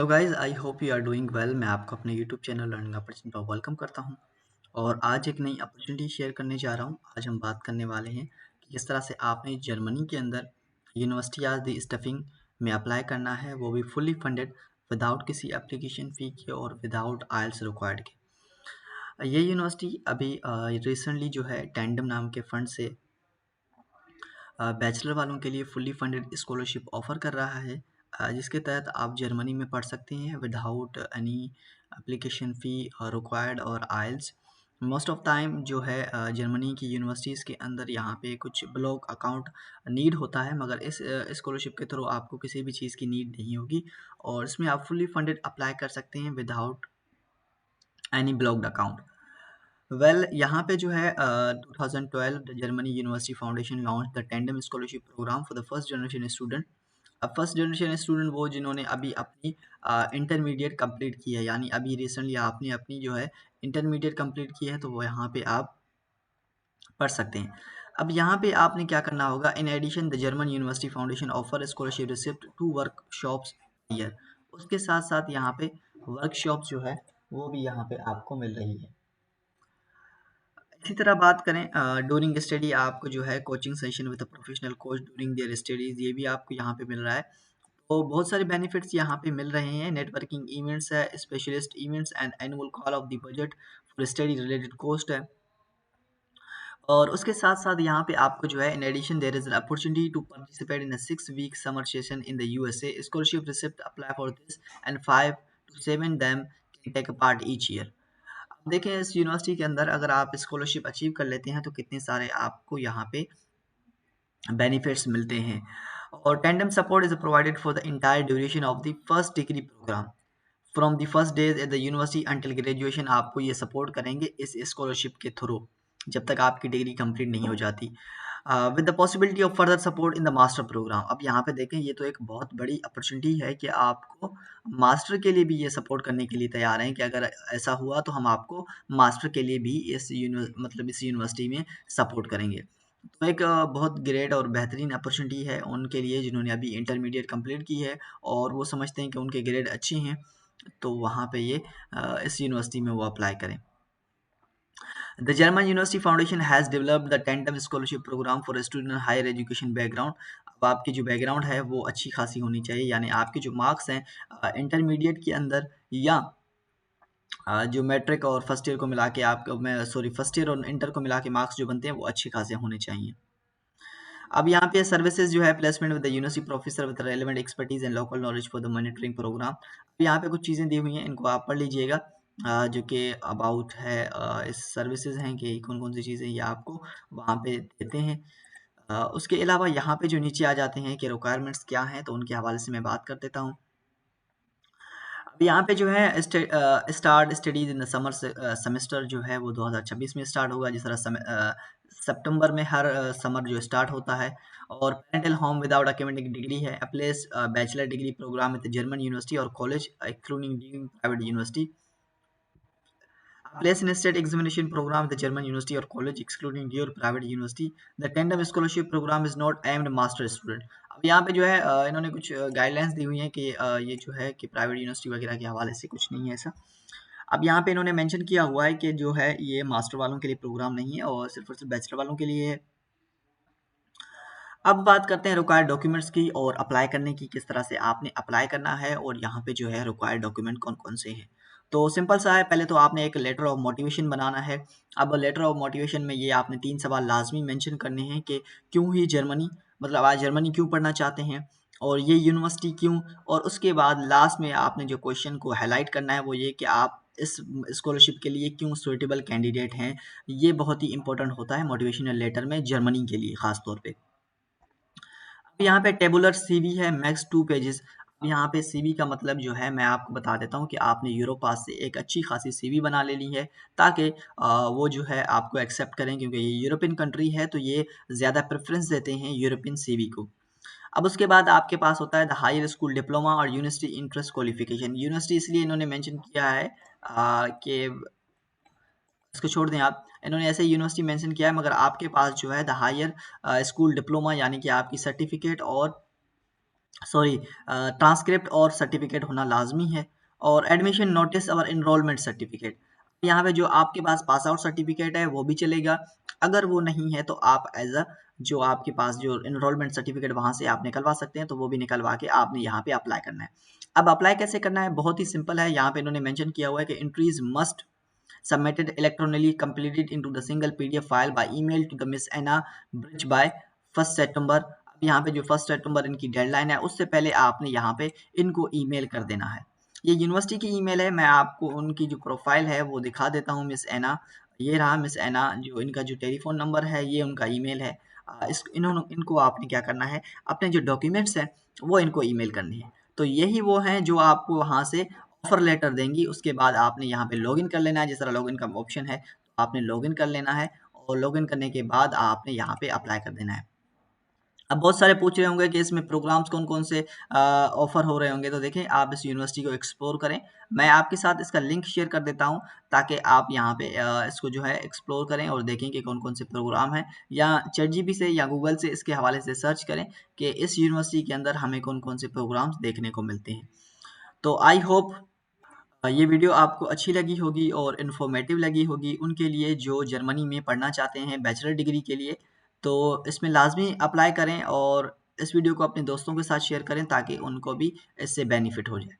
Hello guys, I hope you are doing well. मैं आपको अपने यूट्यूब चैनल लर्निंग अपॉर्चुनिटी पर वेलकम करता हूं और आज एक नई अपॉर्चुनिटी शेयर करने जा रहा हूं। आज हम बात करने वाले हैं कि किस तरह से आपने जर्मनी के अंदर यूनिवर्सिटी आज दी स्टफिंग में अप्लाई करना है, वो भी फुली फंडेड, विदाउट किसी एप्लीकेशन फ़ी के और विदाउट आइल्स रिक्वायर्ड के। ये यूनिवर्सिटी अभी रिसेंटली जो है टैंडम नाम के फंड से बैचलर वालों के लिए फुल्ली फंडेड स्कॉलरशिप ऑफ़र कर रहा है, जिसके तहत आप जर्मनी में पढ़ सकते हैं without any application fee required और आइल्स। मोस्ट ऑफ टाइम जो है जर्मनी की यूनिवर्सिटीज़ के अंदर यहाँ पे कुछ ब्लॉक अकाउंट नीड होता है, मगर इस स्कॉलरशिप के थ्रू आपको किसी भी चीज़ की नीड नहीं होगी और इसमें आप फुल्ली फंडेड अप्लाई कर सकते हैं विदाउट एनी ब्लॉक्ड अकाउंट। यहाँ पे जो है 2012 the Germany university foundation launch the tandem scholarship program for the first generation student. अब फर्स्ट जनरेशन स्टूडेंट वो जिन्होंने अभी अपनी इंटरमीडिएट कंप्लीट की है, यानी अभी रिसेंटली आपने अपनी जो है इंटरमीडिएट कंप्लीट की है, तो वो यहाँ पे आप पढ़ सकते हैं। अब यहाँ पे आपने क्या करना होगा, in addition the German university foundation offer scholarship receipt two workshops year. उसके साथ साथ यहाँ पे वर्कशॉप जो है वो भी यहाँ पे आपको मिल रही है। इसी तरह बात करें ड्यूरिंग स्टडी आपको जो है coaching session with professional coach during their studies, ये भी आपको यहाँ पे मिल रहा है। तो बहुत सारे बेनिफिट्स यहाँ पे मिल रहे हैं। नेटवर्किंग इवेंट्स है, specialist events and annual call of the budget for study related cost है। और उसके साथ साथ यहाँ पे आपको जो है in addition there is an opportunity to participate in a 6 week summer session in the USA. Scholarship receipt apply for this and 5 to 7 them can take a part each year. देखें इस यूनिवर्सिटी के अंदर अगर आप scholarship achieve कर लेते हैं तो कितने सारे आपको यहाँ पे बेनिफिट्स मिलते हैं। और tandem support is provided for the entire duration of the first degree program from the first days at the university until graduation. आपको ये सपोर्ट करेंगे इस स्कॉलरशिप के थ्रू जब तक आपकी डिग्री कंप्लीट नहीं हो जाती, with the possibility of further support in the master program. अब यहाँ पे देखें, ये तो एक बहुत बड़ी अपॉर्चुनिटी है कि आपको मास्टर के लिए भी ये सपोर्ट करने के लिए तैयार हैं कि अगर ऐसा हुआ तो हम आपको मास्टर के लिए भी इस यूनिवर्सिटी में सपोर्ट करेंगे। तो एक बहुत ग्रेट और बेहतरीन अपॉर्चुनिटी है उनके लिए जिन्होंने अभी इंटरमीडिएट कंप्लीट की है और वो समझते हैं कि उनके ग्रेड अच्छे हैं, तो वहाँ पे ये इस यूनिवर्सिटी में वो अप्लाई करें। The German University Foundation has developed the tandem scholarship program for a student higher education background। अब आपकी जो बैकग्राउंड है वो अच्छी खासी होनी चाहिए, यानी आपके जो मार्क्स हैं इंटरमीडिएट के अंदर या जो मैट्रिक और फर्स्ट ईयर को मिला के फर्स्ट ईयर और इंटर को मिला के मार्क्स जो बनते हैं वो अच्छे खासे होने चाहिए। अब यहाँ पे सर्विसेज जो है placement with the university professor with relevant expertise and local knowledge for the monitoring program. अब यहाँ पे कुछ चीज़ें दी हुई हैं, इनको आप पढ़ लीजिएगा, जो कि अबाउट है इस सर्विसेज हैं कि कौन कौन सी चीज़ें ये आपको वहाँ पे देते हैं। उसके अलावा यहाँ पे जो नीचे आ जाते हैं कि रिक्वायरमेंट्स क्या हैं, तो उनके हवाले से मैं बात कर देता हूँ। अब यहाँ पे जो है start studies in summer semester जो है वो 2026 में स्टार्ट होगा, जिस तरह सितंबर में हर समर जो स्टार्ट होता है। और parental home without academic degree है, place bachelor degree program with German university और college including private university. Place in state examination program with the German university or college excluding your private university. The tandem scholarship program is not aimed master student। अब यहाँ पे जो है इन्होंने कुछ guidelines दी हुई हैं कि ये जो है कि प्राइवेट यूनिवर्सिटी वगैरह के हवाले से कुछ नहीं है ऐसा। अब यहाँ पे इन्होंने मेंशन किया हुआ है कि जो है ये मास्टर वालों के लिए प्रोग्राम नहीं है और सिर्फ बैचलर वालों के लिए है। अब बात करते हैं रिक्वायर्ड डॉक्यूमेंट्स की और अप्लाई करने की, किस तरह से आपने अप्लाई करना है और यहाँ पे जो है रिक्वायर्ड डॉक्यूमेंट कौन कौन से हैं। तो सिंपल सा है, पहले तो आपने एक लेटर ऑफ मोटिवेशन बनाना है। अब लेटर ऑफ मोटिवेशन में ये आपने 3 सवाल लाजमी मेंशन करने हैं कि क्यों ही जर्मनी, मतलब आज जर्मनी क्यों पढ़ना चाहते हैं और ये यूनिवर्सिटी क्यों। और उसके बाद लास्ट में आपने जो क्वेश्चन को हाईलाइट करना है वो ये कि आप इस स्कॉलरशिप के लिए क्यों सुइटेबल कैंडिडेट हैं। ये बहुत ही इंपॉर्टेंट होता है मोटिवेशनल लेटर में जर्मनी के लिए ख़ास तौर पे। अब यहाँ पे टेबुलर सीवी है, मैक्स 2 पेजेस। अब यहाँ पे सीवी का मतलब जो है मैं आपको बता देता हूँ कि आपने यूरोपास से एक अच्छी खासी सीवी बना लेनी है, ताकि वो जो है आपको एक्सेप्ट करें, क्योंकि ये यूरोपियन कंट्री है तो ये ज़्यादा प्रेफरेंस देते हैं यूरोपियन सीवी को। अब उसके बाद आपके पास होता है द हायर स्कूल डिप्लोमा और यूनिवर्सिटी इंटरेस्ट क्वालिफिकेशन। यूनिवर्सिटी इसलिए इन्होंने मेंशन किया है कि इसको छोड़ दें आप, इन्होंने ऐसे यूनिवर्सिटी मेंशन किया है, मगर आपके पास जो है द हायर स्कूल डिप्लोमा यानी कि आपकी सर्टिफिकेट और सॉरी ट्रांसक्रिप्ट और सर्टिफिकेट होना लाजमी है, और एडमिशन नोटिस और इनरोलमेंट सर्टिफिकेट। यहाँ पे जो आपके पास पास आउट सर्टिफिकेट है वो भी चलेगा, अगर वो नहीं है तो आप एज अ जो आपके पास जो इनरोलमेंट सर्टिफिकेट वहाँ से आप निकलवा सकते हैं, तो वो भी निकलवा के आपने यहाँ पे अप्लाई करना है। अब अप्लाई कैसे करना है, बहुत ही सिंपल है। यहाँ पे इन्होंने मेंशन किया हुआ है कि entries must submitted electronically completed into the single PDF file by email to the Miss Anna Bridge by 1 September। अब यहाँ पे जो 1 सितंबर इनकी डेडलाइन है, उससे पहले आपने यहाँ पे इनको ईमेल कर देना है। ये यूनिवर्सिटी की ईमेल है, मैं आपको उनकी जो प्रोफाइल है वो दिखा देता हूँ। मिस एना, ये रहा मिस एना, जो इनका जो टेलीफोन नंबर है ये उनका ईमेल है। इनको आपने क्या करना है, अपने जो डॉक्यूमेंट्स हैं वो इनको ईमेल करने हैं। तो यही वो हैं जो आपको वहाँ से ऑफर लेटर देंगी। उसके बाद आपने यहाँ पे लॉगिन कर लेना है, जिस तरह लॉगिन का ऑप्शन है तो आपने लॉगिन कर लेना है, और लॉगिन करने के बाद आपने यहाँ पे अप्लाई कर देना है। अब बहुत सारे पूछ रहे होंगे कि इसमें प्रोग्राम्स कौन-कौन से ऑफ़र हो रहे होंगे, तो देखें आप इस यूनिवर्सिटी को एक्सप्लोर करें। मैं आपके साथ इसका लिंक शेयर कर देता हूँ, ताकि आप यहाँ पे इसको जो है एक्सप्लोर करें और देखें कि कौन-कौन से प्रोग्राम हैं, या चैटजीपीटी से या गूगल से इसके हवाले से सर्च करें कि इस यूनिवर्सिटी के अंदर हमें कौन-कौन से प्रोग्राम्स देखने को मिलते हैं। तो आई होप ये वीडियो आपको अच्छी लगी होगी और इन्फॉर्मेटिव लगी होगी उनके लिए जो जर्मनी में पढ़ना चाहते हैं बैचलर डिग्री के लिए। तो इसमें लाजमी अप्लाई करें, और इस वीडियो को अपने दोस्तों के साथ शेयर करें ताकि उनको भी इससे बेनिफिट हो जाए।